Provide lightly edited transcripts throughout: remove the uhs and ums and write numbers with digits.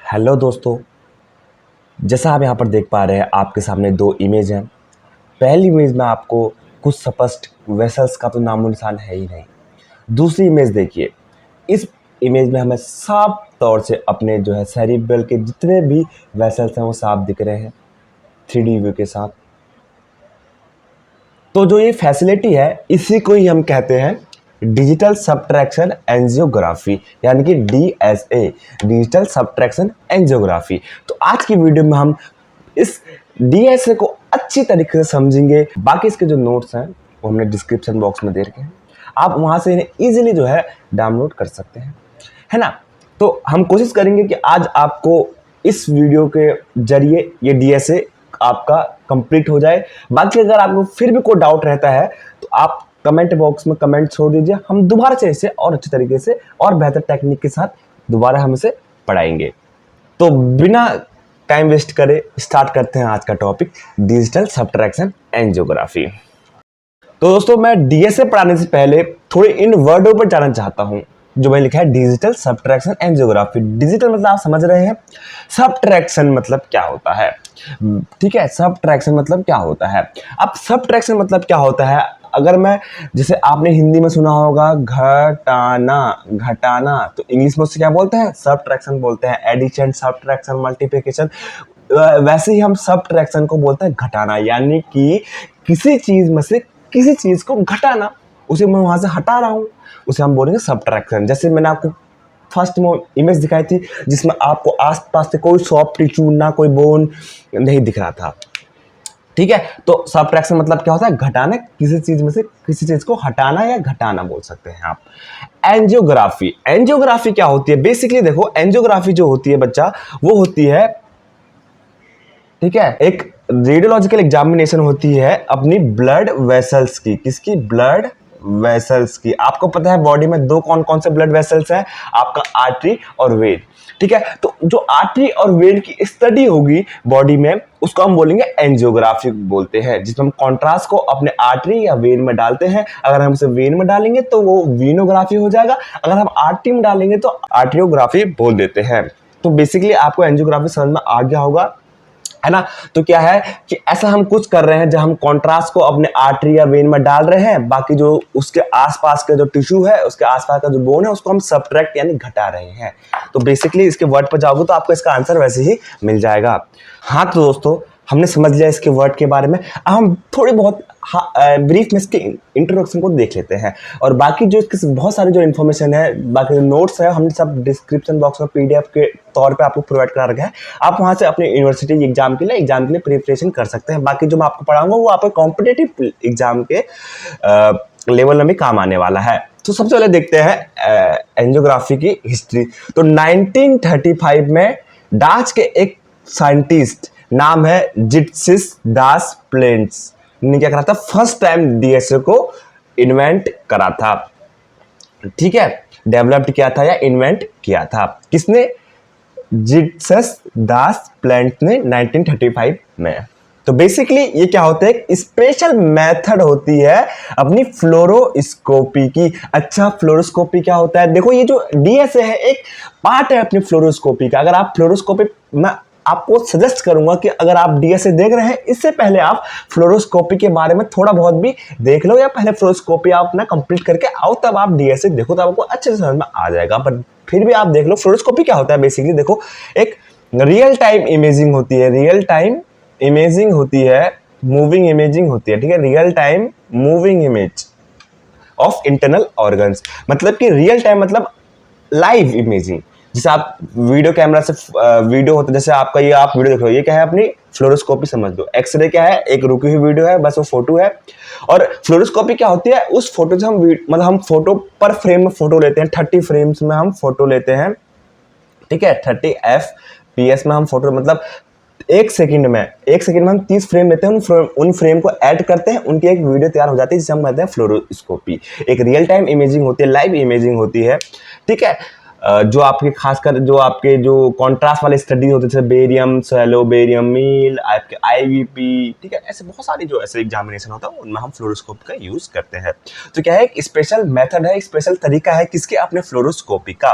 Hello दोस्तों। जैसा आप यहाँ पर देख पा रहे हैं, आपके सामने दो इमेज हैं। पहली इमेज में आपको कुछ स्पष्ट वेसल्स का तो नामो निशान है ही नहीं। दूसरी इमेज देखिए, इस इमेज में हमें साफ तौर से अपने जो है सेरिब्रल के जितने भी वेसल्स हैं वो साफ दिख रहे हैं 3D व्यू के साथ। तो जो ये फैसिलिटी है इसी को ही हम कहते हैं डिजिटल सबट्रैक्शन एंजियोग्राफी, यानी कि DSA, डिजिटल सबट्रैक्शन एंजियोग्राफी। तो आज की वीडियो में हम इस DSA को अच्छी तरीके से समझेंगे। बाकी इसके जो नोट्स हैं वो हमने डिस्क्रिप्शन बॉक्स में दे रखे हैं, आप वहां से इन्हें इजीली जो है डाउनलोड कर सकते हैं, है ना। तो हम कोशिश करेंगे कि आज आपको इस वीडियो के जरिए ये DSA आपका कंप्लीट हो जाए। बाकी अगर आपको फिर भी कोई डाउट रहता है तो आप कमेंट बॉक्स में कमेंट छोड़ दीजिए, हम दोबारा से इसे और अच्छे तरीके से और बेहतर टेक्निक के साथ दोबारा हम इसे पढ़ाएंगे। तो बिना टाइम वेस्ट करे स्टार्ट करते हैं आज का टॉपिक, डिजिटल सबट्रैक्शन एंजियोग्राफी। तो दोस्तों, मैं DSA पढ़ाने से पहले थोड़े इन वर्डों पर जाना चाहता हूं जो मैंने लिखा है, डिजिटल सबट्रैक्शन एंजियोग्राफी। डिजिटल मतलब आप समझ रहे हैं, सबट्रैक्शन मतलब क्या होता है, ठीक है। सबट्रैक्शन मतलब क्या होता है, अब सबट्रैक्शन मतलब क्या होता है, अगर मैं, जैसे आपने हिंदी में सुना होगा घटाना, घटाना, तो इंग्लिश में उससे क्या बोलते हैं, सबट्रैक्शन बोलते हैं। एडिशन, सबट्रैक्शन, मल्टीप्लिकेशन, वैसे ही हम सबट्रैक्शन को बोलते हैं घटाना, यानी कि किसी चीज में से किसी चीज को घटाना, उसे मैं वहां से हटा रहा हूं, उसे हम बोलेंगे सबट्रैक्शन। जैसे मैंने आपको फर्स्ट में इमेज दिखाई थी जिसमें आपको आसपास से कोई सॉफ्ट टिश्यू ना कोई बोन नहीं दिख रहा था, ठीक है। तो सबट्रैक्शन मतलब क्या होता है, घटाना, किसी चीज में से किसी चीज को हटाना या घटाना बोल सकते हैं आप। एंजियोग्राफी, एंजियोग्राफी क्या होती है, बेसिकली देखो एंजियोग्राफी जो होती है बच्चा, वो होती है, ठीक है, एक रेडियोलॉजिकल एग्जामिनेशन होती है अपनी ब्लड वेसल्स की। किसकी, ब्लड वेसल्स की। आपको पता है बॉडी में दो कौन कौन से ब्लड वेसल्स हैं, आपका आर्टरी और वेन, ठीक है। तो जो आर्टरी और वेन की स्टडी होगी बॉडी में, उसको हम बोलेंगे एंजियोग्राफी बोलते हैं, जिसमें हम कॉन्ट्रास्ट को अपने आर्टरी या वेन में डालते हैं। अगर हम इसे वेन में डालेंगे तो वो वीनोग्राफी हो जाएगा, अगर हम आर्टरी में डालेंगे तो आर्टियोग्राफी बोल देते हैं। तो बेसिकली आपको एंजियोग्राफी समझ में आ गया होगा, है ना। तो क्या है कि ऐसा हम कुछ कर रहे हैं जब हम कॉन्ट्रास्ट को अपने आर्टरी या वेन में डाल रहे हैं, बाकी जो उसके आसपास का जो टिश्यू है, उसके आसपास का जो बोन है, उसको हम सबट्रैक्ट यानी घटा रहे हैं। तो बेसिकली इसके वर्ड पर जाओगे तो आपको इसका आंसर वैसे ही मिल जाएगा। हाँ, तो दोस्तों हमने समझ लिया इसके वर्ड के बारे में। अब हम थोड़ी बहुत ब्रीफ में इसके इंट्रोडक्शन को देख लेते हैं, और बाकी जो इसके बहुत सारी जो इन्फॉर्मेशन है, बाकी जो नोट्स है, हमने सब डिस्क्रिप्शन बॉक्स में PDF के तौर पे आपको प्रोवाइड करा रखा है। आप वहां से अपने यूनिवर्सिटी एग्जाम के लिए प्रिपरेशन कर सकते हैं। बाकी जो मैं आपको पढ़ाऊंगा वो आपको कॉम्पिटिटिव एग्जाम के लेवल में भी काम आने वाला है। तो सबसे पहले देखते हैं एंजियोग्राफी की हिस्ट्री। तो 1935 में डाच के एक साइंटिस्ट, नाम है जिटसिस दास प्लेंट्स, ने क्या करा था, फर्स्ट टाइम DSA को इन्वेंट करा था, ठीक है। डेवलप्ड किया था या इन्वेंट किया था, किसने, जिटसिस दास प्लेंट ने 1935 में। तो बेसिकली ये क्या होता है, एक स्पेशल मेथड होती है अपनी फ्लोरोस्कोपी की। अच्छा, फ्लोरोस्कोपी क्या होता है, देखो ये जो DSA है एक पार्ट है अपनी फ्लोरोस्कोपी का। अगर आप फ्लोरोस्कोपी, मैं आपको सजेस्ट करूंगा कि अगर आप DSA देख रहे हैं, इससे पहले आप फ्लोरोस्कोपी के बारे में थोड़ा बहुत भी देख लो, या पहले फ्लोरोस्कोपी आप ना कंप्लीट करके आओ, तब आप DSA देखो, तब आपको अच्छे से समझ में आ जाएगा। पर फिर भी आप देख लो फ्लोरोस्कोपी क्या होता है। बेसिकली देखो, एक रियल टाइम इमेजिंग होती है, रियल टाइम इमेजिंग होती है, मूविंग इमेजिंग होती है, ठीक है। Real time moving image of internal organs, मतलब कि रियल टाइम मतलब लाइव इमेजिंग। जैसे आप वीडियो कैमरा से वीडियो होता है, जैसे आपका ये आप वीडियो देख रहे हो, ये क्या है, अपनी फ्लोरोस्कोपी समझ दो। एक्सरे क्या है, एक रुकी हुई वीडियो है, बस वो फोटो है। और फ्लोरोस्कोपी क्या होती है, उस फोटो से हम मतलब हम फोटो पर फ्रेम में फोटो लेते हैं, 30 फ्रेम्स में हम फोटो लेते हैं, ठीक है। 30 FPS में हम फोटो, मतलब एक सेकंड में हम 30 फ्रेम लेते हैं, उन फ्रेम को ऐड करते हैं, उनकी एक वीडियो तैयार हो जाती है, जिसे हम कहते हैं फ्लोरोस्कोपी। एक रियल टाइम इमेजिंग होती है, लाइव इमेजिंग होती है, ठीक है। जो आपके खासकर जो आपके जो कॉन्ट्रास्ट वाले स्टडी होते थे, बेरियम सैलो, बेरियम मील, आपके आईवीपी, ठीक है, ऐसे बहुत सारे जो ऐसे एग्जामिनेशन होता है उनमें हम फ्लोरोस्कोप का यूज करते हैं। तो क्या है, एक स्पेशल मेथड है, एक स्पेशल तरीका है किसके, अपने फ्लोरोस्कोपी का।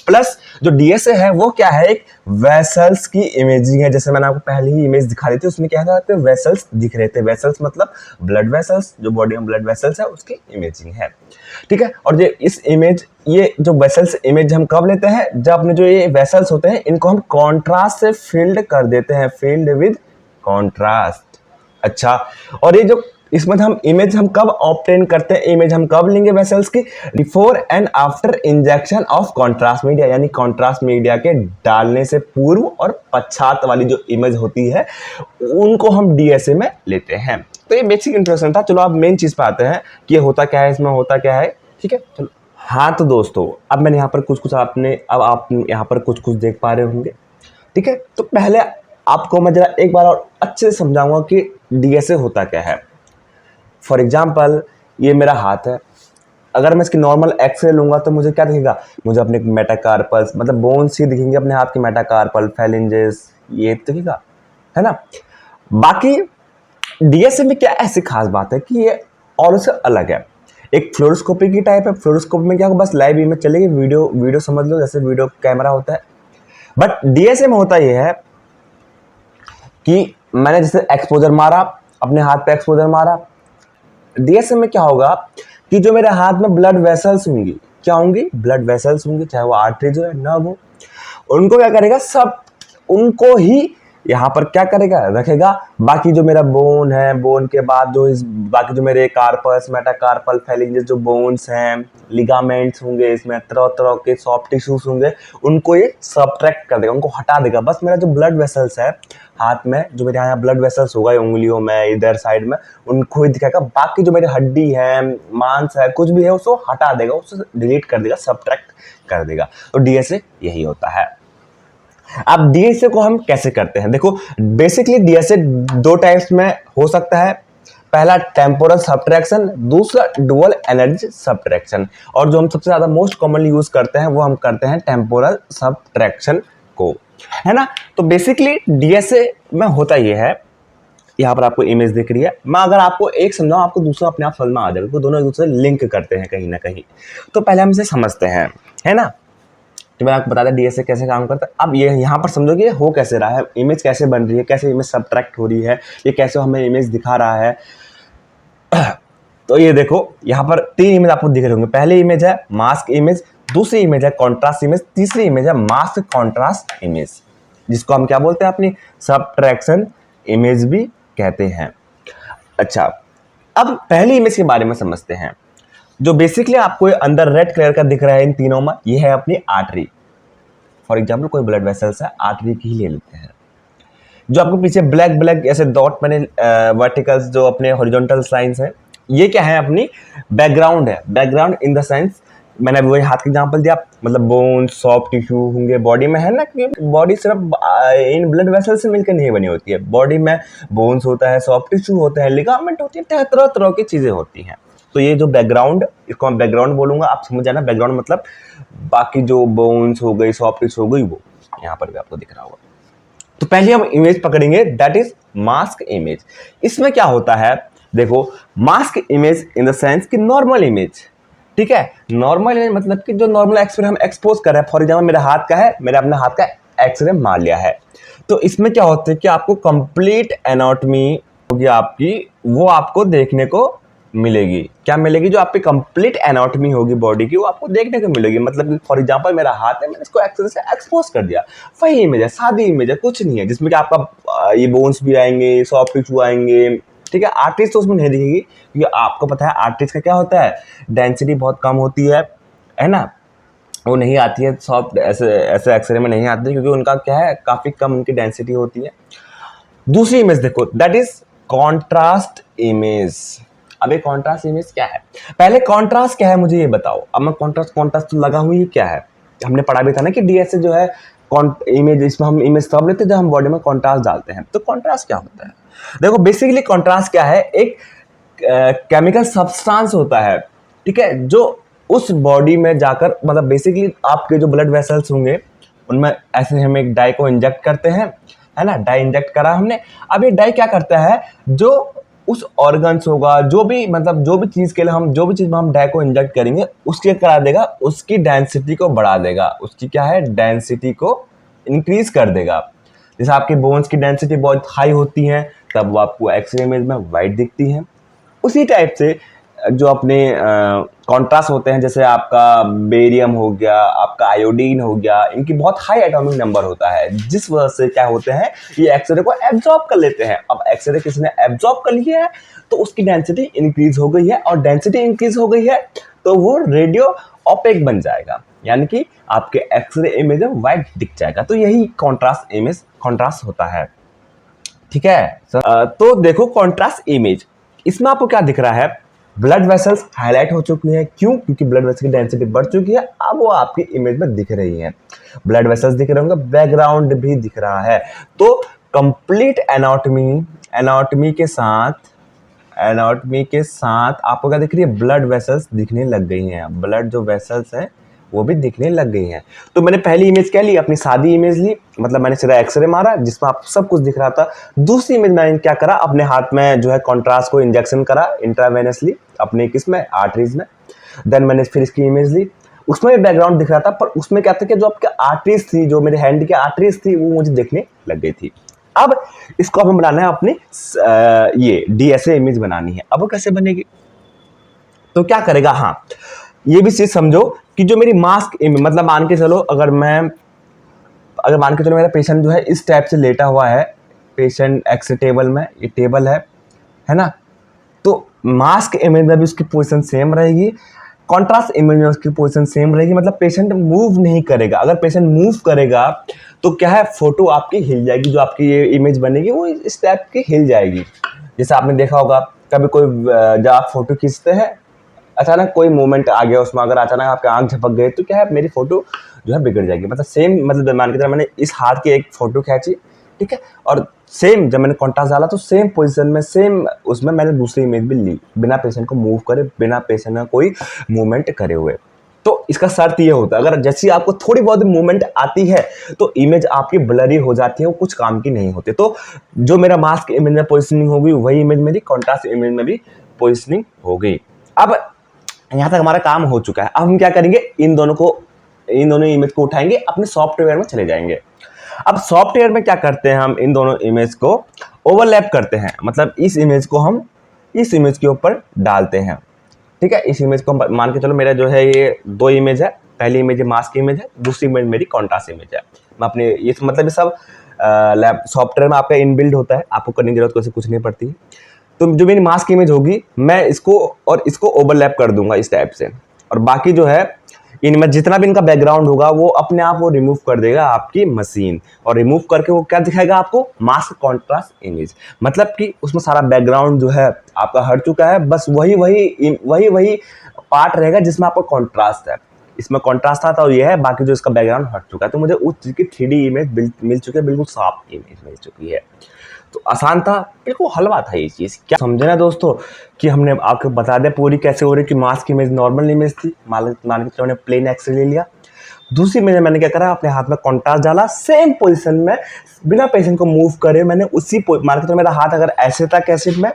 प्लस जो डीएसए है वो क्या है, एक वेसल्स की इमेजिंग है। जैसे मैंने आपको पहले ही इमेज दिखा दी थी, उसमें क्या था, वेसल्स दिख रहे थे। वेसल्स मतलब ब्लड वेसल्स, जो बॉडी में ब्लड वेसल्स है उसकी इमेजिंग है, ठीक है। और ये इस इमेज, ये जो वेसल्स इमेज हम कब लेते हैं, जब अपने जो ये वेसल्स होते हैं इनको हम कॉन्ट्रास्ट से फिल्ड कर देते हैं, फिल्ड विद कॉन्ट्रास्ट। अच्छा, और ये जो इसमें हम इमेज हम कब ऑब्टेन करते हैं, इमेज हम कब लेंगे वेसल्स की, before and after injection of contrast media, यानी कॉन्ट्रास्ट मीडिया के डालने से पूर्व और पश्चात वाली जो इमेज होती है उनको हम डीएसए में लेते हैं। तो ये बेसिक इंट्रोडक्शन था। चलो अब मेन चीज पे आते हैं कि ये होता क्या है, इसमें होता क्या है, ठीक है। चलो हाँ, तो दोस्तों अब मैंने यहाँ पर कुछ आपने, अब आप यहाँ पर कुछ देख पा रहे होंगे, ठीक है। तो पहले आपको मैं जरा एक बार और अच्छे से समझाऊंगा कि डीएसए होता क्या है। फॉर एग्जाम्पल ये मेरा हाथ है, अगर मैं इसकी नॉर्मल एक्सरे लूंगा तो मुझे क्या दिखेगा, मुझे अपने मेटाकार्पल्स मतलब बोन्स ही दिखेंगे अपने हाथ के, मेटाकार्पल, फेलिंजेस, ये दिखेगा, है ना। बाकी डीएसए में क्या ऐसी खास बात है कि ये और उससे अलग है, एक फ्लोरोस्कोपी की टाइप है। फ्लोरोस्कोपी में क्या होगा, बस लाइव इमेज चलेगी, वीडियो समझ लो जैसे वीडियो कैमरा होता है। बट डीएसए में होता यह है कि मैंने जैसे एक्सपोजर मारा, अपने हाथ पे एक्सपोजर मारा, डीएसए में क्या होगा कि जो मेरे हाथ में ब्लड वेसल्स होंगी, क्या होंगी, ब्लड वेसल्स होंगी, चाहे वो आर्टरीज हो या नर्व हो, उनको क्या करेगा, सब उनको ही यहाँ पर क्या करेगा, रखेगा। बाकी जो मेरा बोन है, बोन के बाद जो इस बाकी जो मेरे कार्पस, मेटाकार्पल, फेलिंजेस जो बोन्स हैं, लिगामेंट्स होंगे, इसमें तरह तरह के सॉफ्ट टिश्यूज होंगे, उनको ये सबट्रैक्ट कर देगा, उनको हटा देगा। बस मेरा जो ब्लड वेसल्स है हाथ में, जो मेरे यहाँ ब्लड वेसल्स होगा उंगलियों में, इधर साइड में, उनको ही दिखाएगा। बाकी जो मेरी हड्डी है, मांस है, कुछ भी है उसको हटा देगा, उसको डिलीट कर देगा, सबट्रैक्ट कर देगा। तो डीएसए यही होता है। अब डीएसए को हम कैसे करते हैं, देखो बेसिकली डीएसए दो टाइप्स में हो सकता है। पहला टेम्पोरल सबट्रैक्शन, दूसरा डुअल एनर्जी सबट्रैक्शन। और जो हम सबसे ज्यादा मोस्ट कॉमनली यूज करते हैं वो हम करते हैं टेम्पोरल सबट्रैक्शन को, है ना। तो बेसिकली डीएसए में होता ये है, यहाँ पर आपको इमेज दिख रही है, मैं अगर आपको एक समझाऊं आपको दूसरा अपने आप समझ में आ जाएगा, तो दोनों एक दूसरे लिंक करते हैं कहीं ना कहीं। तो पहले हम इसे समझते हैं, है ना। तो मैं आपको बता दें डीएसए कैसे काम करता है। अब ये यहाँ पर समझो कि ये हो कैसे रहा है, इमेज कैसे बन रही है, कैसे इमेज सबट्रैक्ट हो रही है, ये कैसे हमें इमेज दिखा रहा है। तो ये देखो यहाँ पर तीन इमेज आपको दिख रहे होंगे। पहली इमेज है मास्क इमेज, दूसरी इमेज है कॉन्ट्रास्ट इमेज, तीसरी इमेज है मास्क कॉन्ट्रास्ट इमेज, जिसको हम क्या बोलते हैं, अपनी सबट्रैक्शन इमेज भी कहते हैं। अच्छा, अब पहली इमेज के बारे में समझते हैं। जो बेसिकली आपको अंदर रेड कलर का दिख रहा है इन तीनों में, ये है अपनी आर्टरी। फॉर एग्जाम्पल कोई ब्लड वेसल्स है, आर्टरी की ही ले लेते हैं। जो आपको पीछे ब्लैक ब्लैक ऐसे डॉट मैंने वर्टिकल्स जो अपने हॉरिजॉन्टल लाइंस है, ये क्या है, अपनी बैकग्राउंड है। बैकग्राउंड इन द सेंस, मैंने वही हाथ का एग्जांपल दिया, मतलब बोन, सॉफ्ट टिश्यू होंगे बॉडी में, है ना। क्योंकि बॉडी सिर्फ इन ब्लड वेसल से मिलकर नहीं बनी होती है, बॉडी में बोन्स होता है, सॉफ्ट टिश्यू होता है, लिगामेंट होती है, तरह तरह की चीजें होती हैं। तो ये जो बैकग्राउंड, इसको मैं बैकग्राउंड बोलूंगा, आप समझ जाना। बैकग्राउंड मतलब बाकी जो बोन्स हो गई, सॉफ्ट टिश्यू हो गई, वो यहाँ पर भी आपको दिख रहा होगा। तो पहले हम इमेज पकड़ेंगे, दैट इज मास्क इमेज। इसमें क्या होता है, देखो mask image in the sense कि नॉर्मल इमेज, ठीक है। नॉर्मल इमेज मतलब कि जो नॉर्मल एक्सरे हम एक्सपोज कर रहे हैं। फॉर एग्जाम्पल मेरा हाथ का है, मैंने अपने हाथ का एक्सरे मार लिया है, तो इसमें क्या होता है कि आपको कंप्लीट एनाटॉमी होगी आपकी, वो आपको देखने को मिलेगी। क्या मिलेगी, जो आपकी कंप्लीट एनाटॉमी होगी बॉडी की, वो आपको देखने को मिलेगी। मतलब फॉर एग्जांपल मेरा हाथ है, मैंने इसको एक्सरे से एक्सपोज कर दिया, वही इमेज है, सादी इमेज है, कुछ नहीं है, जिसमें कि आपका ये बोन्स भी आएंगे, सॉफ्ट टिश्यू आएंगे, ठीक है। आर्टरीज तो उसमें नहीं दिखेगी, क्योंकि आपको पता है आर्टरीज का क्या होता है, डेंसिटी बहुत कम होती है ना, वो नहीं आती है सॉफ्ट ऐसे एक्सरे में नहीं आती, क्योंकि उनका क्या है, काफी कम उनकी डेंसिटी होती है। दूसरी इमेज देखो, दैट इज कॉन्ट्रास्ट इमेज। अब ये कॉन्ट्रास्ट इमेज क्या है, पहले कॉन्ट्रास्ट क्या है मुझे ये बताओ। अब मैं कॉन्ट्रास्ट तो लगा हुई, क्या है, हमने पढ़ा भी था ना कि डीएसए जो है इमेज, इसमें हम इमेज तब लेते हैं जब हम बॉडी में कॉन्ट्रास्ट डालते हैं। तो कॉन्ट्रास्ट क्या होता है, देखो बेसिकली कॉन्ट्रास्ट क्या है, एक केमिकल सब्सटेंस होता है, ठीक है, जो उस बॉडी में जाकर, मतलब बेसिकली आपके जो ब्लड वेसल्स होंगे उनमें ऐसे हम एक डाई को इंजेक्ट करते हैं, है ना। डाई इंजेक्ट करा हमने। अब ये डाई क्या करता है, जो उस ऑर्गन्स होगा, जो भी मतलब जो भी चीज़ के लिए हम, जो भी चीज़ में हम डाई को इंजेक्ट करेंगे उसके करा देगा, उसकी डेंसिटी को बढ़ा देगा, उसकी क्या है, डेंसिटी को इंक्रीज कर देगा। जैसे आपके बोन्स की डेंसिटी बहुत हाई होती है तब वो आपको एक्सरे इमेज में वाइट दिखती है। उसी टाइप से जो अपने कॉन्ट्रास्ट होते हैं, जैसे आपका बेरियम हो गया, आपका आयोडीन हो गया, इनकी बहुत हाई एटॉमिक नंबर होता है, जिस वजह से क्या होते हैं, ये एक्सरे को एब्जॉर्ब कर लेते हैं। अब एक्सरे किसी ने एब्जॉर्ब कर लिया है तो उसकी डेंसिटी इंक्रीज हो गई है, और डेंसिटी इंक्रीज हो गई है तो वो रेडियो ऑपेक बन जाएगा, यानी कि आपके एक्सरे इमेज में वाइट दिख जाएगा। तो यही कॉन्ट्रास्ट इमेज, कॉन्ट्रास्ट होता है, ठीक है। तो देखो कॉन्ट्रास्ट इमेज, इसमें आपको क्या दिख रहा है, ब्लड वेसल्स हाईलाइट हो चुकी हैं। क्यों? क्योंकि ब्लड वेसल की डेंसिटी बढ़ चुकी है, अब वो आपकी इमेज में दिख रही हैं। ब्लड वेसल्स दिख रहे होंगे, बैकग्राउंड भी दिख रहा है। तो कंप्लीट एनाटॉमी के साथ आपको क्या दिख रही है, ब्लड वेसल्स दिखने लग गई हैं। ब्लड जो वेसल्स हैं वो भी दिखने लग गई हैं। तो मैंने पहली इमेज क्या ली, अपनी सादी इमेज ली, मतलब मैंने सीधा एक्सरे मारा जिसमें आप सब कुछ दिख रहा था। दूसरी इमेज मैंने क्या करा, अपने हाथ में जो है कॉन्ट्रास्ट को इंजेक्शन करा इंट्रावेनसली अपने किसमें, आर्टरीज में। देन मैंने फिर इसकी इमेज ली, उसमें भी बैकग्राउंड दिख रहा था, पर उसमें क्या था कि जो आपके आर्टरीज थी, जो मेरे हैंड की आर्टरीज थी, वो मुझे दिखने लग गई थी। अब इसको हमें बनाना है अपनी ये डीएसए इमेज बनानी है। अब वो कैसे बनेगी, तो क्या करेगा, हाँ ये भी चीज समझो कि जो मेरी मास्क इमेज, मतलब मान के चलो अगर मान के चलो मेरा पेशेंट जो है इस टाइप से लेटा हुआ है, पेशेंट एक्स टेबल में, ये टेबल है ना। तो मास्क इमेज में भी उसकी पोजीशन सेम रहेगी, कॉन्ट्रास्ट इमेज में उसकी पोजीशन सेम रहेगी, मतलब पेशेंट मूव नहीं करेगा। अगर पेशेंट मूव करेगा तो क्या है, फोटो आपकी हिल जाएगी, जो आपकी ये इमेज बनेगी वो इस टाइप की हिल जाएगी। जैसे आपने देखा होगा कभी कोई जब आप फोटो खींचते हैं, अचानक कोई मोमेंट आ गया उसमें, अगर अचानक आपके आंख झपक गए तो क्या है, मेरी फोटो जो है बिगड़ जाएगी। मतलब सेम, मतलब मान के चलो मैंने इस हाथ की एक फोटो खींची, ठीक है, और सेम जब मैंने कॉन्ट्रास्ट डाला तो सेम पोजीशन में, सेम उसमें मैंने दूसरी इमेज भी ली, बिना पेशेंट को मूव करे, बिना पेशेंट का कोई मूवमेंट करे हुए। तो इसका शर्त ये होता है, अगर जैसी आपको थोड़ी बहुत मूवमेंट आती है तो इमेज आपकी ब्लरी हो जाती है, वो कुछ काम की नहीं होती। तो जो मेरा मास्क इमेज में पोजिशनिंग होगी वही इमेज मेरी कॉन्ट्रास्ट इमेज में भी पोजिशनिंग हो गई। अब यहाँ तक हमारा काम हो चुका है। अब हम क्या करेंगे, इन दोनों इमेज को उठाएंगे, अपने सॉफ्टवेयर में चले जाएंगे। अब सॉफ्टवेयर में क्या करते हैं, हम इन दोनों इमेज को ओवरलैप करते हैं, मतलब इस इमेज को हम इस इमेज के ऊपर डालते हैं, ठीक है। इस इमेज को मान के चलो मेरा जो है ये दो इमेज है, पहली इमेज मास्क इमेज है, दूसरी इमेज मेरी कॉन्ट्रास्ट इमेज है। मैं अपने ये मतलब ये सब लैब सॉफ्टवेयर में आपका इनबिल्ड होता है, आपको करने की जरूरत कुछ नहीं पड़ती। तो जो मेरी मास्क इमेज होगी, मैं इसको और इसको ओवरलैप कर दूंगा इस टाइप से, और बाकी जो है इनमें जितना भी इनका बैकग्राउंड होगा वो अपने आप वो रिमूव कर देगा आपकी मशीन, और रिमूव करके वो क्या दिखाएगा आपको, मास्क कॉन्ट्रास्ट इमेज। मतलब कि उसमें सारा बैकग्राउंड जो है आपका हट चुका है, बस वही पार्ट रहेगा जिसमें आपको कॉन्ट्रास्ट है। इसमें कॉन्ट्रास्ट था तो ये है, बाकी जो इसका बैकग्राउंड हट चुका है। तो मुझे उस चीज की 3D इमेज मिल चुकी है, बिल्कुल साफ इमेज मिल चुकी है। तो आसान था, बिल्कुल हलवा था ये चीज़। क्या समझे ना दोस्तों, कि हमने आपको बता दिया पूरी कैसे हो रही, कि मास्क इमेज नॉर्मल इमेज थी, मान के चलो प्लेन एक्सरे ले लिया। दूसरी इमेज मैंने क्या करा, अपने हाथ में कॉन्ट्रास्ट डाला, सेम पोजीशन में बिना पेशेंट को मूव करे मैंने उसी मान के चलो मेरा हाथ अगर ऐसे था कैसेट में,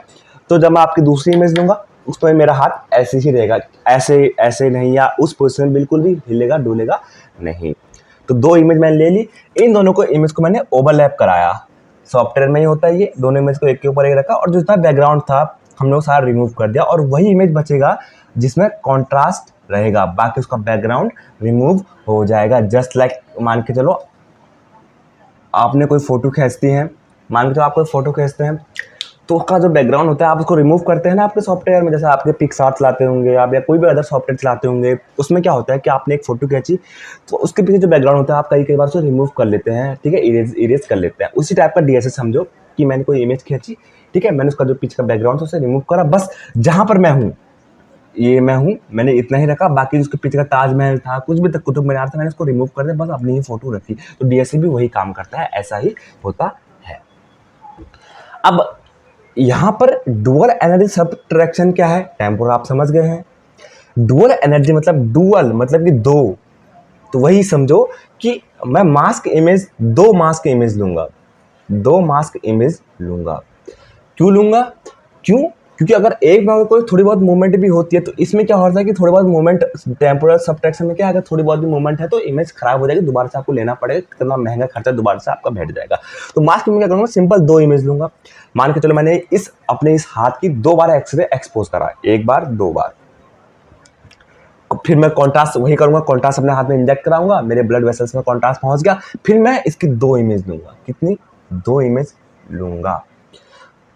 तो जब मैं आपकी दूसरी इमेज लूंगा उसमें मेरा हाथ ऐसे ही रहेगा, ऐसे नहीं, या उस पोजीशन में बिल्कुल भी हिलेगा डुलेगा नहीं। तो दो इमेज मैंने ले ली, इन दोनों को इमेज को मैंने ओवरलैप कराया। सॉफ्टवेयर में ही होता है ये, दोनों इमेज को एक के ऊपर एक रखा, और जितना बैकग्राउंड था हमने वो सारा रिमूव कर दिया, और वही इमेज बचेगा जिसमें कॉन्ट्रास्ट रहेगा, बाकी उसका बैकग्राउंड रिमूव हो जाएगा। जस्ट लाइक मान के चलो आपने कोई फोटो खींचती हैं, मान के चलो आप कोई फोटो खींचते हैं, तो उसका जो बैकग्राउंड होता है आप उसको रिमूव करते हैं ना आपके सॉफ्टवेयर में, जैसे आपके पिक्सार्ट चलाते होंगे आप, या कोई भी अदर सॉफ्टवेयर चलाते होंगे, उसमें क्या होता है कि आपने एक फोटो खींची तो उसके पीछे जो बैकग्राउंड होता है आप कई बार उसे रिमूव कर लेते हैं, ठीक है, इरेज कर लेते हैं। उसी टाइप का डीएसए समझो कि मैंने कोई इमेज खींची, ठीक है, मैंने उसका जो पीछे का बैकग्राउंड था उसे रिमूव करा, बस जहाँ पर मैं हूँ ये मैं हूँ, मैंने इतना ही रखा, बाकी उसके पीछे का ताजमहल था, कुछ भी तक कुतुब मीनार था, मैंने उसको रिमूव कर दिया, बस अपनी ही फोटो रखी। तो डीएसए भी वही काम करता है, ऐसा ही होता है। अब यहाँ पर डुअल एनर्जी सब्ट्रैक्शन क्या है, टेम्पोरल आप समझ गए हैं। डुअल एनर्जी मतलब डुअल मतलब कि दो, तो वही समझो कि मैं मास्क इमेज, दो मास्क इमेज लूंगा, दो मास्क इमेज लूंगा। क्यों लूंगा? क्यों? क्योंकि अगर एक बार कोई थोड़ी बहुत मूवमेंट भी होती है तो इसमें क्या होता है कि थोड़ी बहुत मूवमेंट, टेम्पोरल सबट्रैक्शन में क्या है, अगर थोड़ी बहुत भी मूवमेंट है तो इमेज खराब हो जाएगी, दोबारा से आपको लेना पड़ेगा, कितना महंगा खर्चा दोबारा से आपका बैठ जाएगा। तो मास्क में क्या करूंगा, सिंपल दो इमेज लूंगा। मान के चलो मैंने अपने इस हाथ की दो बार एक्सरे एक्सपोज करा, एक बार दो बार, फिर मैं कॉन्ट्रास्ट वही करूंगा, कॉन्ट्रास्ट अपने हाथ में इंजेक्ट कराऊंगा, मेरे ब्लड वेसल्स में कॉन्ट्रास्ट पहुंच गया, फिर मैं इसकी दो इमेज लूंगा। कितनी? दो इमेज लूंगा।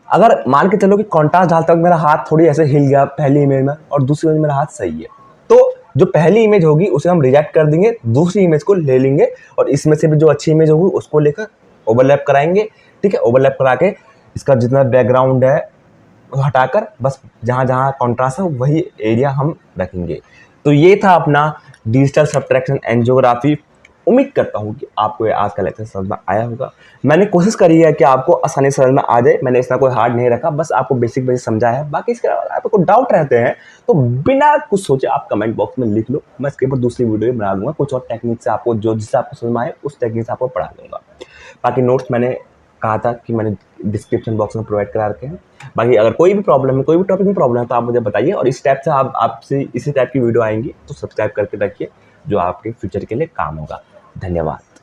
अगर मान के चलो कि कॉन्ट्रास्ट डालता वक्त मेरा हाथ थोड़ी ऐसे हिल गया पहली इमेज में और दूसरी इमेज में मेरा हाथ सही है, तो जो पहली इमेज होगी उसे हम रिजेक्ट कर देंगे, दूसरी इमेज को ले लेंगे और इसमें से भी जो अच्छी इमेज होगी उसको लेकर ओवरलैप कराएंगे। ठीक है, ओवरलैप करा के इसका जितना बैकग्राउंड है हटाकर बस जहाँ जहाँ कॉन्ट्रास्ट है वही एरिया हम रखेंगे। तो ये था अपना डिजिटल सब्ट्रैक्शन एंजियोग्राफी। उम्मीद करता हूँ कि आपको ये आज का लेक्चर समझ में आया होगा। मैंने कोशिश करी है कि आपको आसानी से समझ में आ जाए, मैंने इसका कोई हार्ड नहीं रखा, बस आपको बेसिक बेसिक समझा है। बाकी इसके अलावा आपको डाउट रहते हैं तो बिना कुछ सोचे आप कमेंट बॉक्स में लिख लो, मैं इसके ऊपर दूसरी वीडियो बना दूंगा, कुछ और टेक्निक से आपको जो जिससे आपको समझ में आए उस टेक्निक से आपको पढ़ा दूंगा। बाकी नोट्स मैंने कहा था कि मैंने डिस्क्रिप्शन बॉक्स में प्रोवाइड करा रखे हैं। बाकी अगर कोई भी प्रॉब्लम है, कोई भी टॉपिक में प्रॉब्लम है तो आप मुझे बताइए, और इस टाइप से आपसे इसी टाइप की वीडियो आएंगी तो सब्सक्राइब करके रखिए, जो आपके फ्यूचर के लिए काम होगा। धन्यवाद।